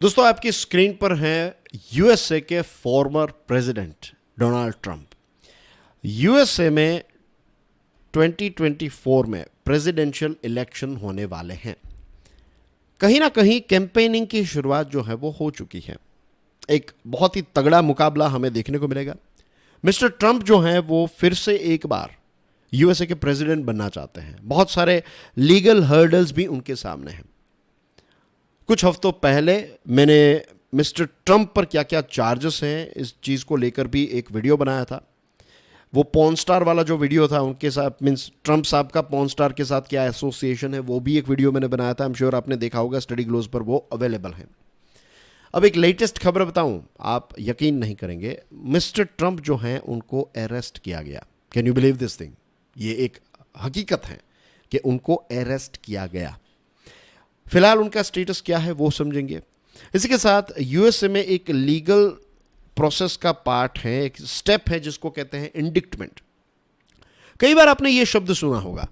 दोस्तों आपकी स्क्रीन पर हैं यूएसए के former president Donald Trump. USA में 2024 में प्रेसिडेंशियल इलेक्शन होने वाले हैं। कहीं ना कहीं कैंपेनिंग की शुरुआत जो है वो हो चुकी है। एक बहुत ही तगड़ा मुकाबला हमें देखने को मिलेगा। मिस्टर ट्रंप जो हैं वो फिर से एक बार यूएसए के प्रेसिडेंट बनना चाहते हैं। बहुत सारे लीगल हर्डल्स भी उनके सामने हैं। कुछ हफ्तों पहले मैंने मिस्टर ट्रंप पर क्या क्या चार्जेस हैं इस चीज़ को लेकर भी एक वीडियो बनाया था। वो पॉर्न स्टार वाला जो वीडियो था उनके साथ मीन्स ट्रंप साहब का पॉर्न स्टार के साथ क्या एसोसिएशन है, वो भी एक वीडियो मैंने बनाया था। आई एम श्योर आपने देखा होगा, स्टडी ग्लोज पर वो अवेलेबल है। अब एक लेटेस्ट खबर बताऊं, आप यकीन नहीं करेंगे। मिस्टर ट्रंप जो हैं उनको अरेस्ट किया गया। Can you believe this thing? ये एक हकीकत है कि उनको अरेस्ट किया गया। फिलहाल उनका स्टेटस क्या है वो समझेंगे। इसी के साथ यूएसए में एक लीगल प्रोसेस का पार्ट है, एक स्टेप है जिसको कहते हैं इंडिक्टमेंट। कई बार आपने ये शब्द सुना होगा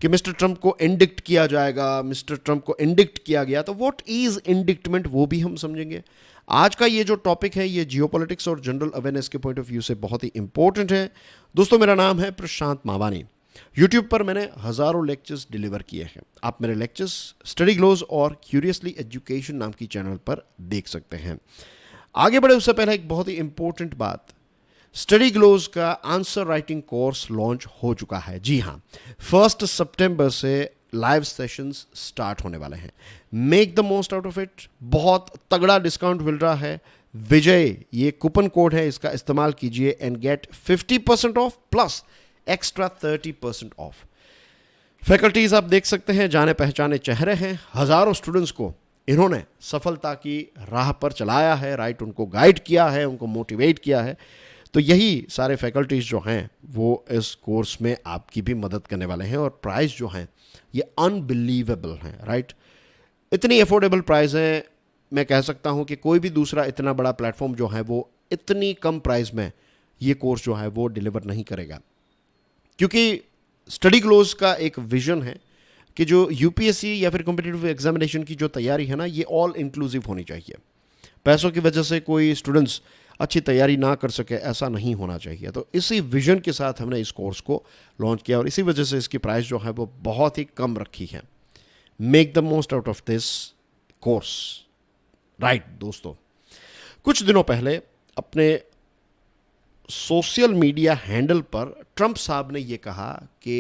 कि मिस्टर ट्रंप को इंडिक्ट किया जाएगा, मिस्टर ट्रंप को इंडिक्ट किया गया। तो व्हाट इज इंडिक्टमेंट वो भी हम समझेंगे। आज का ये जो टॉपिक है ये जियोपॉलिटिक्स और जनरल अवेयरनेस के पॉइंट ऑफ व्यू से बहुत ही इंपॉर्टेंट है। दोस्तों मेरा नाम है प्रशांत मावानी। यूट्यूब पर मैंने हज़ारों लेक्चर्स डिलीवर किए हैं। आप मेरे लेक्चर्स स्टडी ग्लोज और क्यूरियसली एजुकेशन नाम की चैनल पर देख सकते हैं। आगे बढ़े उससे पहले एक बहुत ही इंपॉर्टेंट बात, स्टडी ग्लोज का आंसर राइटिंग कोर्स लॉन्च हो चुका है। जी हाँ, 1 सितंबर से लाइव सेशंस स्टार्ट होने वाले हैं। Make the most out of it. बहुत तगड़ा डिस्काउंट मिल रहा है। विजय ये कूपन कोड है, इसका इस्तेमाल कीजिए and get 50% off plus extra 30% off. Faculties आप देख सकते हैं, जाने पहचाने चेहरे हैं। हजारों स्टूडेंट्स को इन्होंने सफलता की राह पर चलाया है, राइट, उनको गाइड किया है, उनको मोटिवेट किया है। तो यही सारे फैकल्टीज जो हैं वो इस कोर्स में आपकी भी मदद करने वाले हैं। और प्राइस जो हैं ये अनबिलीवेबल हैं, राइट। इतनी अफोर्डेबल प्राइस है, मैं कह सकता हूं कि कोई भी दूसरा इतना बड़ा प्लेटफॉर्म जो है वो इतनी कम प्राइस में ये कोर्स जो है वो डिलीवर नहीं करेगा। क्योंकि स्टडी ग्लोज का एक विजन है कि जो यूपीएससी या फिर कॉम्पिटिटिव एग्जामिनेशन की जो तैयारी है ना, ये ऑल इंक्लूसिव होनी चाहिए। पैसों की वजह से कोई स्टूडेंट्स अच्छी तैयारी ना कर सके, ऐसा नहीं होना चाहिए। तो इसी विजन के साथ हमने इस कोर्स को लॉन्च किया और इसी वजह से इसकी प्राइस जो है वो बहुत ही कम रखी है। Make the most out of this course, right. दोस्तों कुछ दिनों पहले अपने सोशल मीडिया हैंडल पर ट्रंप साहब ने ये कहा कि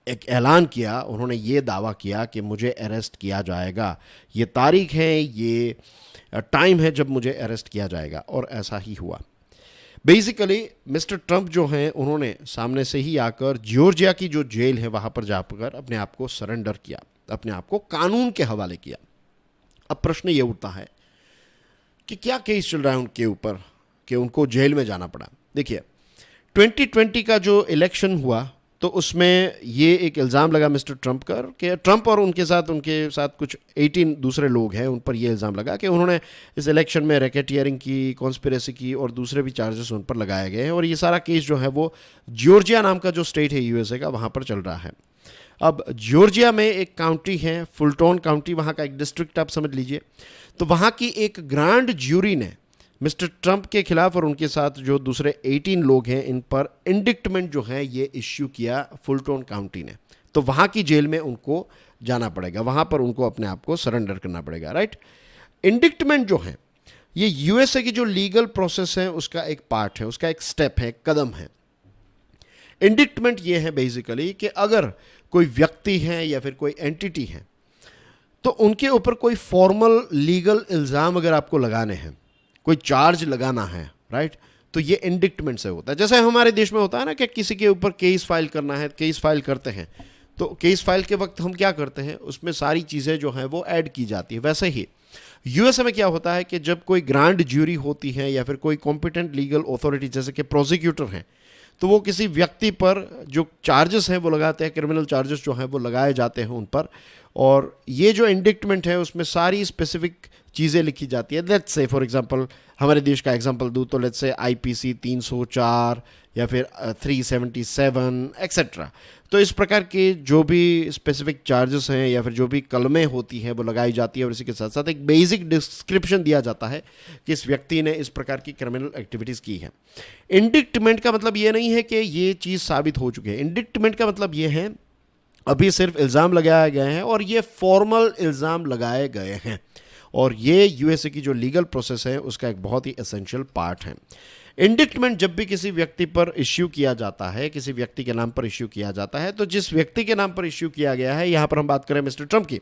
एक ऐलान किया, उन्होंने ये दावा किया कि मुझे अरेस्ट किया जाएगा। ये तारीख है, ये टाइम है जब मुझे अरेस्ट किया जाएगा, और ऐसा ही हुआ। बेसिकली मिस्टर ट्रंप जो हैं उन्होंने सामने से ही आकर जॉर्जिया की जो जेल है वहाँ पर जाकर अपने आप को सरेंडर किया, अपने आप को कानून के हवाले किया। अब प्रश्न ये उठता है कि क्या केस चल रहा है उनके ऊपर कि उनको जेल में जाना पड़ा। देखिए 2020 का जो इलेक्शन हुआ तो उसमें ये एक इल्ज़ाम लगा मिस्टर ट्रंप का कि ट्रंप और उनके साथ कुछ 18 दूसरे लोग हैं, उन पर यह इल्ज़ाम लगा कि उन्होंने इस इलेक्शन में रैकेटियरिंग की, कॉन्स्पिरेसी की और दूसरे भी चार्जेस उन पर लगाए गए हैं। और ये सारा केस जो है वो जॉर्जिया नाम का जो स्टेट है यूएसए का, वहाँ पर चल रहा है। अब जॉर्जिया में एक काउंटी है फुलटॉन काउंटी, वहाँ का एक डिस्ट्रिक्ट आप समझ लीजिए। तो वहाँ की एक ग्रांड ज्यूरी ने मिस्टर ट्रंप के खिलाफ और उनके साथ जो दूसरे 18 लोग हैं इन पर इंडिक्टमेंट जो है ये इश्यू किया फुलटॉन काउंटी ने। तो वहाँ की जेल में उनको जाना पड़ेगा, वहाँ पर उनको अपने आप को सरेंडर करना पड़ेगा, राइट। इंडिक्टमेंट जो है ये यूएसए की जो लीगल प्रोसेस है उसका एक पार्ट है, उसका एक स्टेप है, कदम है। इंडिक्टमेंट ये है बेसिकली कि अगर कोई व्यक्ति है या फिर कोई एंटिटी है तो उनके ऊपर कोई फॉर्मल लीगल इल्ज़ाम अगर आपको लगाने हैं, कोई चार्ज लगाना है, राइट, तो ये इंडिक्टमेंट से होता है। जैसे हमारे देश में होता है ना कि किसी के ऊपर केस फाइल करना है, केस फाइल करते हैं, तो केस फाइल के वक्त हम क्या करते हैं, उसमें सारी चीज़ें जो हैं वो ऐड की जाती है। वैसे ही यूएसए में क्या होता है कि जब कोई ग्रांड ज्यूरी होती है या फिर कोई कॉम्पिटेंट लीगल अथॉरिटी जैसे कि प्रोसिक्यूटर हैं, तो वो किसी व्यक्ति पर जो चार्जेस हैं वो लगाते हैं, क्रिमिनल चार्जेस जो हैं वो लगाए जाते हैं उन पर। और ये जो इंडिक्टमेंट है उसमें सारी स्पेसिफिक चीज़ें लिखी जाती है। लेट्स से फॉर एग्जांपल हमारे देश का एग्जांपल दूँ तो लेट्स से आईपीसी 304 या फिर 377 एक्सेट्रा। तो इस प्रकार के जो भी स्पेसिफिक चार्जेस हैं या फिर जो भी कलमें होती हैं वो लगाई जाती है, और इसी के साथ साथ एक बेसिक डिस्क्रिप्शन दिया जाता है कि इस व्यक्ति ने इस प्रकार की क्रिमिनल एक्टिविटीज़ की है। इंडिक्टमेंट का मतलब ये नहीं है कि ये चीज़ साबित हो चुकी है। इंडिक्टमेंट का मतलब ये है अभी सिर्फ इल्ज़ाम लगाए गए हैं, और ये फॉर्मल इल्ज़ाम लगाए गए हैं, और ये यूएसए की जो लीगल प्रोसेस है उसका एक बहुत ही एसेंशियल पार्ट है। इंडिक्टमेंट जब भी किसी व्यक्ति पर इश्यू किया जाता है, किसी व्यक्ति के नाम पर इश्यू किया जाता है, तो जिस व्यक्ति के नाम पर इश्यू किया गया है, यहां पर हम बात करें मिस्टर ट्रंप की,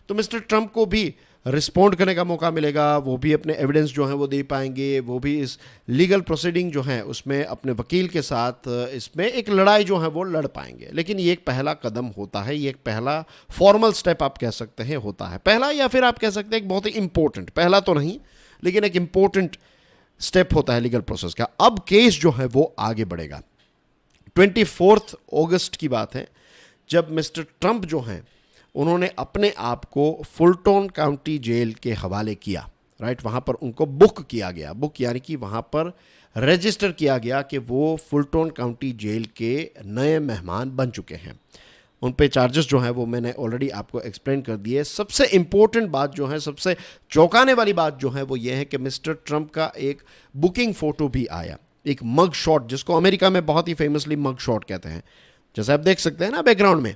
तो मिस्टर ट्रंप को भी रिस्पॉन्ड करने का मौका मिलेगा, वो भी अपने एविडेंस जो हैं वो दे पाएंगे, वो भी इस लीगल प्रोसीडिंग जो है उसमें अपने वकील के साथ इसमें एक लड़ाई जो है वो लड़ पाएंगे। लेकिन ये एक पहला कदम होता है, ये एक पहला फॉर्मल स्टेप आप कह सकते हैं होता है, पहला, या फिर आप कह सकते हैं एक बहुत ही इंपॉर्टेंट, पहला तो नहीं लेकिन एक इंपॉर्टेंट स्टेप होता है लीगल प्रोसेस का। अब केस जो है वो आगे बढ़ेगा। 24 अगस्त की बात है जब मिस्टर ट्रंप जो हैं उन्होंने अपने आप को फुलटन काउंटी जेल के हवाले किया, राइट। वहाँ पर उनको बुक किया गया, बुक यानी कि वहाँ पर रजिस्टर किया गया कि वो फुलटन काउंटी जेल के नए मेहमान बन चुके हैं। उन पे चार्जेस जो हैं वो मैंने ऑलरेडी आपको एक्सप्लेन कर दिए। सबसे इम्पोर्टेंट बात जो है, सबसे चौंकाने वाली बात जो है वो ये है कि मिस्टर ट्रंप का एक बुकिंग फ़ोटो भी आया, एक मग शॉट, जिसको अमेरिका में बहुत ही फेमसली मग शॉट कहते हैं। जैसे आप देख सकते हैं ना बैकग्राउंड में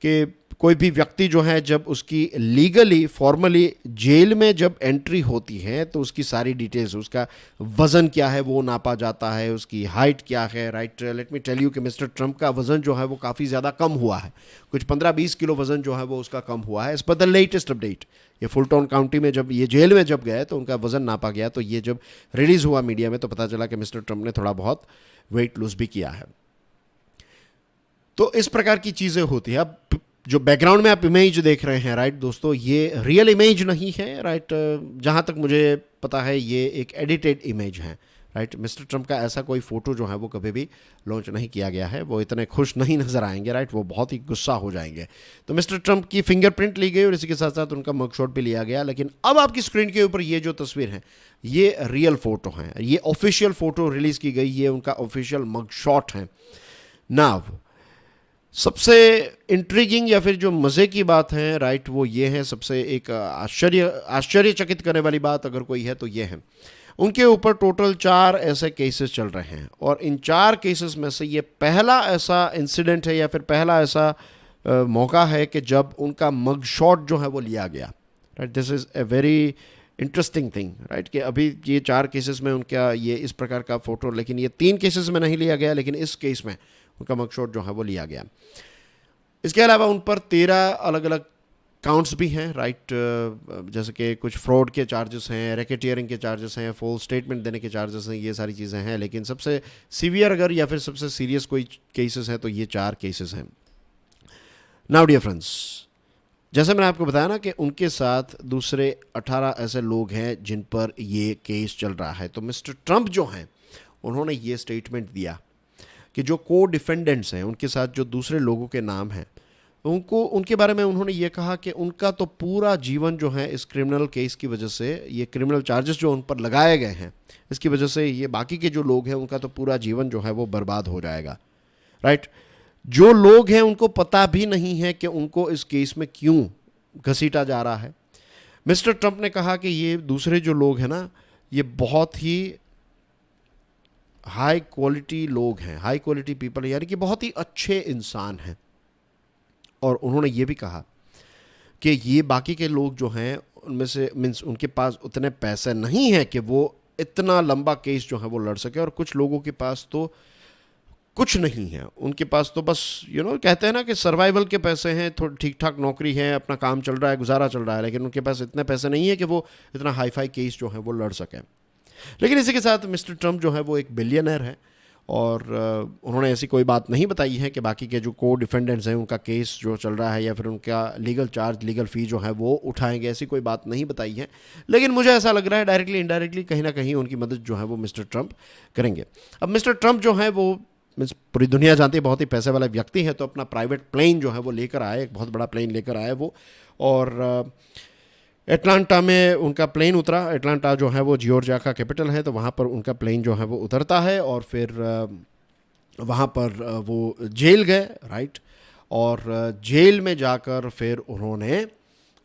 कि कोई भी व्यक्ति जो है जब उसकी लीगली फॉर्मली जेल में जब एंट्री होती है तो उसकी सारी डिटेल्स, उसका वज़न क्या है वो नापा जाता है, उसकी हाइट क्या है, right. Let me tell you कि मिस्टर ट्रंप का वज़न जो है वो काफ़ी ज़्यादा कम हुआ है, कुछ 15-20 किलो वज़न जो है वो उसका कम हुआ है। इस पर द लेटेस्ट अपडेट, ये फुलटन काउंटी में जब ये जेल में जब गए तो उनका वज़न नापा गया, तो ये जब रिलीज़ हुआ मीडिया में तो पता चला कि मिस्टर ट्रंप ने थोड़ा बहुत वेट लूज भी किया है। तो इस प्रकार की चीज़ें होती है। अब जो बैकग्राउंड में आप इमेज देख रहे हैं, राइट दोस्तों, ये रियल इमेज नहीं है, राइट। जहाँ तक मुझे पता है ये एक एडिटेड इमेज है, राइट। मिस्टर ट्रंप का ऐसा कोई फ़ोटो जो है वो कभी भी लॉन्च नहीं किया गया है। वो इतने खुश नहीं नज़र आएंगे, राइट, वो बहुत ही गुस्सा हो जाएंगे। तो मिस्टर ट्रंप की फिंगरप्रिंट ली गई और इसी के साथ साथ उनका मगशॉट भी लिया गया। लेकिन अब आपकी स्क्रीन के ऊपर ये जो तस्वीर है ये रियल फ़ोटो हैं, ये ऑफिशियल फ़ोटो रिलीज़ की गई, ये उनका ऑफिशियल मगशॉट है। नाव सबसे इंट्रीगिंग या फिर जो मज़े की बात है, राइट, वो ये है, सबसे एक आश्चर्यचकित करने वाली बात अगर कोई है तो ये है, उनके ऊपर टोटल 4 ऐसे केसेस चल रहे हैं, और इन 4 केसेस में से ये पहला ऐसा इंसिडेंट है या फिर पहला ऐसा मौका है कि जब उनका मग शॉट जो है वो लिया गया, right. This is a very interesting thing, right, कि अभी ये 4 केसेस में उनका ये इस प्रकार का फ़ोटो, लेकिन ये 3 केसेस में नहीं लिया गया, लेकिन इस केस में उनका मगशॉट जो है वो लिया गया। इसके अलावा उन पर 13 अलग अलग काउंट्स भी हैं, राइट। जैसे कि कुछ फ्रॉड के चार्जेस हैं, रैकेटियरिंग के चार्जेस हैं, फॉल्स स्टेटमेंट देने के चार्जेस हैं, ये सारी चीज़ें हैं। लेकिन सबसे सीवियर अगर या फिर सबसे सीरियस कोई केसेस है तो ये 4 केसेस हैं। नाउ डियर फ्रेंड्स, जैसे मैंने आपको बताया ना कि उनके साथ दूसरे 18 ऐसे लोग हैं जिन पर ये केस चल रहा है। तो मिस्टर ट्रंप जो हैं उन्होंने ये स्टेटमेंट दिया कि जो को डिफेंडेंट्स हैं, उनके साथ जो दूसरे लोगों के नाम हैं, उनको, उनके बारे में उन्होंने ये कहा कि उनका तो पूरा जीवन जो है इस क्रिमिनल केस की वजह से, ये क्रिमिनल चार्जेस जो उन पर लगाए गए हैं इसकी वजह से, ये बाकी के जो लोग हैं उनका तो पूरा जीवन जो है वो बर्बाद हो जाएगा, राइट। जो लोग हैं उनको पता भी नहीं है कि उनको इस केस में क्यों घसीटा जा रहा है। मिस्टर ट्रंप ने कहा कि ये दूसरे जो लोग हैं ना, ये बहुत ही हाई क्वालिटी लोग हैं, हाई क्वालिटी पीपल, यानी कि बहुत ही अच्छे इंसान हैं। और उन्होंने ये भी कहा कि ये बाकी के लोग जो हैं उनमें से मीन्स उनके पास उतने पैसे नहीं हैं कि वो इतना लंबा केस जो है वो लड़ सके, और कुछ लोगों के पास तो कुछ नहीं है, उनके पास तो बस कहते हैं ना कि सर्वाइवल के पैसे हैं, थोड़ी ठीक ठाक नौकरी है, अपना काम चल रहा है, गुजारा चल रहा है, लेकिन उनके पास इतने पैसे नहीं है कि वो इतना हाई फाई केस जो है वो लड़ सकें। लेकिन इसी के साथ मिस्टर ट्रंप जो है वो एक बिलियनर है, और उन्होंने ऐसी कोई बात नहीं बताई है कि बाकी के जो को डिफेंडेंट्स हैं उनका केस जो चल रहा है या फिर उनका लीगल चार्ज, लीगल फ़ी जो है वो उठाएंगे, ऐसी कोई बात नहीं बताई है। लेकिन मुझे ऐसा लग रहा है डायरेक्टली इनडायरेक्टली कहीं ना कहीं उनकी मदद जो है वो मिस्टर ट्रंप करेंगे। अब मिस्टर ट्रंप जो है वो मीन्स पूरी दुनिया जानती है बहुत ही पैसे वाला व्यक्ति है, तो अपना प्राइवेट प्लेन जो है वो लेकर आए, एक बहुत बड़ा प्लेन लेकर आए वो, और एटलांटा में उनका प्लेन उतरा। एटलांटा जो है वो जॉर्जिया का कैपिटल है, तो वहाँ पर उनका प्लेन जो है वो उतरता है, और फिर वहाँ पर वो जेल गए, राइट। और जेल में जाकर फिर उन्होंने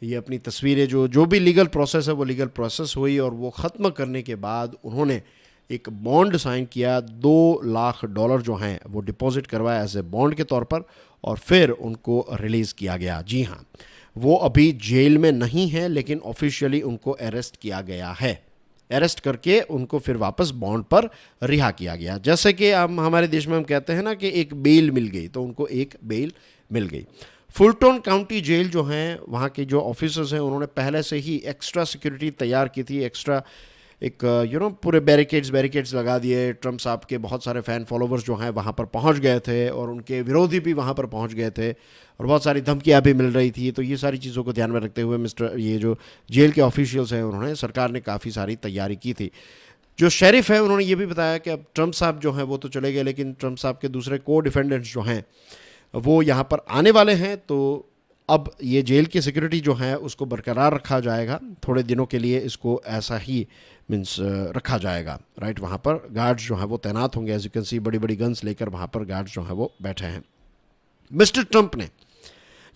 ये अपनी तस्वीरें, जो जो भी लीगल प्रोसेस है वो लीगल प्रोसेस हुई, और वो ख़त्म करने के बाद उन्होंने एक बॉन्ड साइन किया। $2 लाख जो हैं वो डिपॉजिट करवाया एज ए बॉन्ड के तौर पर, और फिर उनको रिलीज़ किया गया। जी हाँ, वो अभी जेल में नहीं है, लेकिन ऑफिशियली उनको अरेस्ट किया गया है। अरेस्ट करके उनको फिर वापस बॉन्ड पर रिहा किया गया। जैसे कि हम हमारे देश में हम कहते हैं ना कि एक बेल मिल गई, तो उनको एक बेल मिल गई। फुलटन काउंटी जेल जो हैं, वहाँ के जो ऑफिसर्स हैं, उन्होंने पहले से ही एक्स्ट्रा सिक्योरिटी तैयार की थी। एक्स्ट्रा एक पूरे बैरिकेड्स लगा दिए। ट्रम्प साहब के बहुत सारे फ़ैन फॉलोवर्स जो हैं वहाँ पर पहुँच गए थे, और उनके विरोधी भी वहाँ पर पहुँच गए थे, और बहुत सारी धमकियाँ भी मिल रही थी। तो ये सारी चीज़ों को ध्यान में रखते हुए ये जो जेल के ऑफिशियल्स हैं, उन्होंने, सरकार ने काफ़ी सारी तैयारी की थी। जो शेरिफ है, उन्होंने ये भी बताया कि अब ट्रम्प साहब जो हैं वो तो चले गए, लेकिन ट्रम्प साहब के दूसरे को डिफेंडेंट्स जो हैं वो यहाँ पर आने वाले हैं। तो अब ये जेल की सिक्योरिटी जो है उसको बरकरार रखा जाएगा। थोड़े दिनों के लिए इसको ऐसा ही मीन्स रखा जाएगा, राइट। वहाँ पर गार्ड्स जो हैं वो तैनात होंगे। एज यू कैन सी, बड़ी बड़ी गन्स लेकर वहाँ पर गार्ड्स जो हैं वो बैठे हैं। मिस्टर ट्रंप ने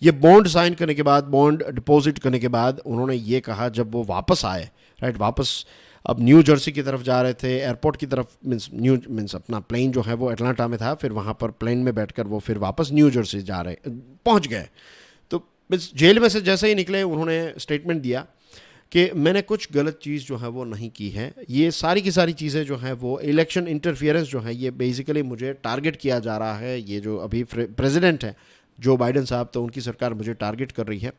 ये बॉन्ड साइन करने के बाद, बॉन्ड डिपॉजिट करने के बाद, उन्होंने ये कहा, जब वो वापस आए, राइट, वापस अब न्यू जर्सी की तरफ जा रहे थे, एयरपोर्ट की तरफ, मीन्स अपना प्लेन जो है वो अटलांटा में था, फिर वहाँ पर प्लेन में बैठकर वो फिर वापस न्यू जर्सी पहुँच गए। तो मीन्स जेल में से जैसे ही निकले, उन्होंने स्टेटमेंट दिया कि मैंने कुछ गलत चीज़ जो है वो नहीं की है। ये सारी की सारी चीज़ें जो हैं वो इलेक्शन इंटरफियरेंस जो है, ये बेसिकली मुझे टारगेट किया जा रहा है। ये जो अभी प्रेसिडेंट है जो बाइडन साहब, तो उनकी सरकार मुझे टारगेट कर रही है।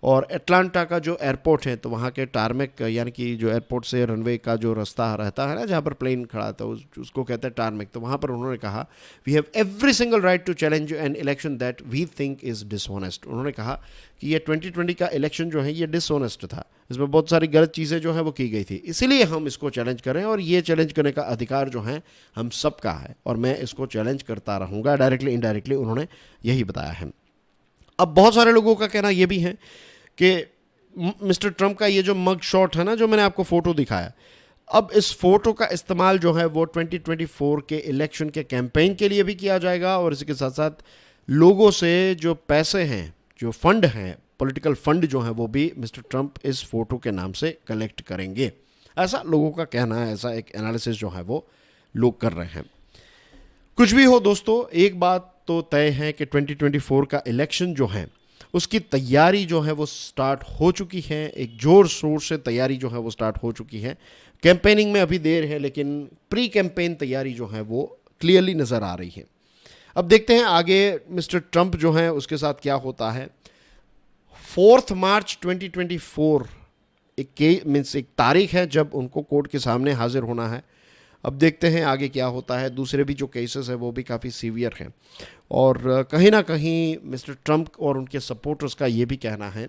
और एटलांटा का जो एयरपोर्ट है, तो वहाँ के टारमेक, यानी कि जो एयरपोर्ट से रनवे का जो रास्ता रहता है ना, जहाँ पर प्लेन खड़ा था, उसको कहते हैं टारमेक। तो वहाँ पर उन्होंने कहा, we have every single right to challenge an election that we think is dishonest. उन्होंने कहा कि ये 2020 का इलेक्शन जो है ये डिसऑनेस्ट था, इसमें बहुत सारी गलत चीज़ें जो हैं वो की गई थी, इसीलिए हम इसको चैलेंज करें, और ये चैलेंज करने का अधिकार जो है हम सबका है, और मैं इसको चैलेंज करता रहूँगा। डायरेक्टली इनडायरेक्टली उन्होंने यही बताया है। अब बहुत सारे लोगों का कहना यह भी है कि मिस्टर ट्रंप का ये जो मग शॉट है ना, जो मैंने आपको फ़ोटो दिखाया, अब इस फोटो का इस्तेमाल जो है वो 2024 के इलेक्शन के कैंपेन के लिए भी किया जाएगा, और इसके साथ साथ लोगों से जो पैसे हैं, जो फंड हैं, पॉलिटिकल फंड जो हैं, वो भी मिस्टर ट्रंप इस फोटो के नाम से कलेक्ट करेंगे। ऐसा लोगों का कहना है, ऐसा एक एनालिसिस जो है वो लोग कर रहे हैं। कुछ भी हो दोस्तों, एक बात तो तय है कि 2024 का इलेक्शन जो है उसकी तैयारी जो है वो स्टार्ट हो चुकी है। एक जोर शोर से तैयारी जो है वो स्टार्ट हो चुकी है। कैंपेनिंग में अभी देर है, लेकिन प्री कैंपेन तैयारी जो है वो क्लियरली नज़र आ रही है। अब देखते हैं आगे मिस्टर ट्रंप जो है उसके साथ क्या होता है। 4 मार्च 2024 एक तारीख है जब उनको कोर्ट के सामने हाजिर होना है। अब देखते हैं आगे क्या होता है। दूसरे भी जो केसेस हैं वो भी काफ़ी सीवियर हैं, और कहीं ना कहीं मिस्टर ट्रंप और उनके सपोर्टर्स का ये भी कहना है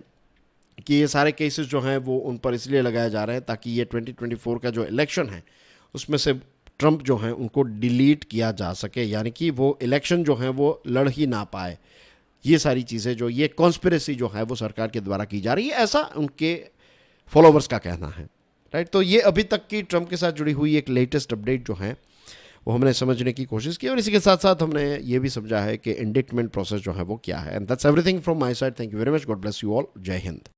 कि ये सारे केसेस जो हैं वो उन पर इसलिए लगाए जा रहे हैं ताकि ये 2024 का जो इलेक्शन है उसमें से ट्रंप जो हैं उनको डिलीट किया जा सके, यानी कि वो इलेक्शन जो हैं वो लड़ ही ना पाए। ये सारी चीज़ें जो ये कॉन्स्पिरेसी जो है वो सरकार के द्वारा की जा रही है, ऐसा उनके फॉलोवर्स का कहना है, राइट। तो ये अभी तक की ट्रंप के साथ जुड़ी हुई एक लेटेस्ट अपडेट जो है वो हमने समझने की कोशिश की, और इसी के साथ साथ हमने ये भी समझा है कि इंडिक्टमेंट प्रोसेस जो है वो क्या है। And that's everything from my side. Thank you very much. God bless you all. जय हिंद।